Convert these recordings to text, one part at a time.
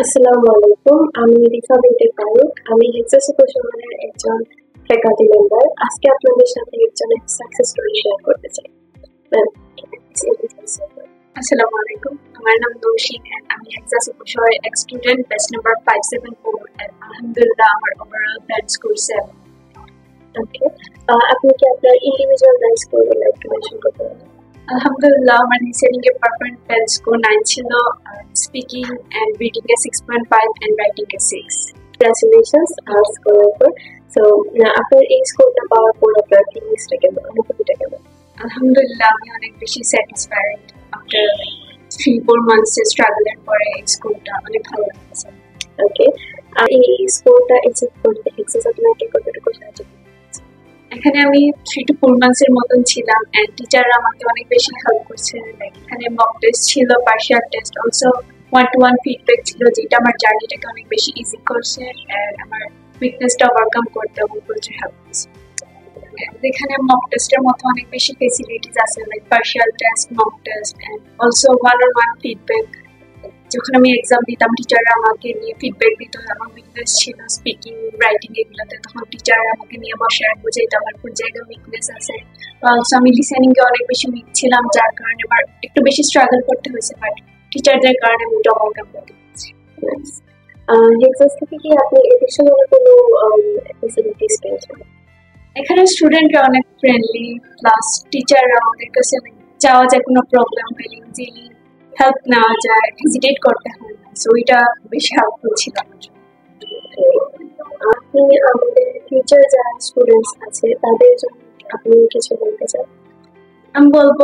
আসসালামু আলাইকুম। আমি রিফা বিনতে ফারুক। আমি হেক্সা সুপারশনের একজন ফ্যাকাল্টি মেম্বার। আজকে আপনাদের সাথে একজন সাকসেস স্টোরি শেয়ার করতে চাই। আসসালামু আলাইকুম, আমার নাম নৌশিন and আমি হেক্সা সুপারশনের এক স্টুডেন্ট ব্যাচ নাম্বার 574 and আলহামদুলিল্লাহ আমার ওভারঅল ব্যাচ স্কোর 7। ওকে, আপনি কি আপনার ইন্ডিভিজুয়াল ব্যাচ স্কোর একটু মেনশন করতে পারেন? আলহামদুলিল্লাহ আমার লিসেনিং এ পারফেক্ট ব্যাচ স্কোর 9 ছিল, স্পিকিং এন্ড রিডিং এ 6.5 and রাইটিং এ 6। কংগ্রাচুলেশনস স্কোরের উপর। সো আপনার এই স্কোরটা পাওয়ার পর আপনার ফিলিংসটা কেমন, অনুভূতিটা কেমন? আলহামদুলিল্লাহ আমি অনেক বেশি স্যাটিসফাইড। আফটার 3-4 months এর স্ট্রাগলের পরে এই স্কোরটা অনেক ভালো লাগছে। ওকে, এই স্কোরটা অ্যাচিভ করতে হেক্সাস আপনাকে কতটুকু সাহায্য করেছে? এখানে আমি 3 to 4 months এর মতন ছিলাম and টিচাররা আমাকে অনেক বেশি হেল্প করছে। লাইক এখানে মক টেস্ট ছিল, partial test, also 1-to-1 feedback ছিল, যেটা আমার জার্নিটাকে অনেক বেশি ইজি করছে and আমার উইকনেসটা ওভারকাম করতে অনেক প্রচুর হেল্প করছে। এখানে মক টেস্টের মতো অনেক বেশি ফেসিলিটিস আছে, like partial test, mock test and also 1-on-1 feedback. যখন আমি এক্সাম দিতাম টিচাররা আমাকে নিয়ে ফিডব্যাক দিত। আমার উইকনেস ছিল স্পিকিং, রাইটিং এগুলোতে, তখন টিচাররা আমাকে নিয়ে বসে বুঝাইতো আমার কোন জায়গায় উইকনেস আছে। অলসো আমি লিসেনিং এ অনেক বেশি উইক ছিলাম, যার কারণে আমার একটু বেশি স্ট্রাগল করতে হয়েছে, বাট টিচারদের কারণে আমি এটা ওভারকাম করতে পেরেছি। হেক্সাস থেকে কি আপনি এডিশনাল কোনো ফেসিলিটিস পেয়েছেন? এখানে স্টুডেন্টরা অনেক ফ্রেন্ডলি, প্লাস টিচাররা আমাদের কাছে চাওয়া যায় কোনো প্রবলেম হলে ইজিলি হেল্প নেওয়া যায়, হেজিটেট করতে হয় না। সো এটা বেশি হেল্পফুল ছিল আমার জন্য। আপনি আমাদের ফিউচার যারা স্টুডেন্টস আছে তাদের জন্য আপনি কিছু বলতে চান? আমি বলবো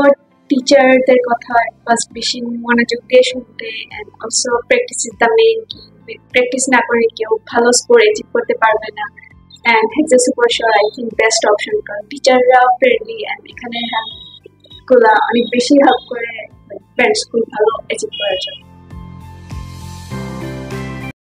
টিচারদের কথা ফার্স্ট বেশি মনোযোগ দিয়ে শুনতে and also practice is the main key. Practice না করে কেউ ভালো স্কোর অ্যাচিভ করতে পারবে না। এন্ড হেক্সা সুপারশর আই থিঙ্ক বেস্ট অপশন, কারণ টিচাররা ফ্রেন্ডলি এন্ড এখানে হেল্প গুলা অনেক বেশি হেল্প করে ব্যান্ড স্কুল ভালো অ্যাচিভ করার জন্য।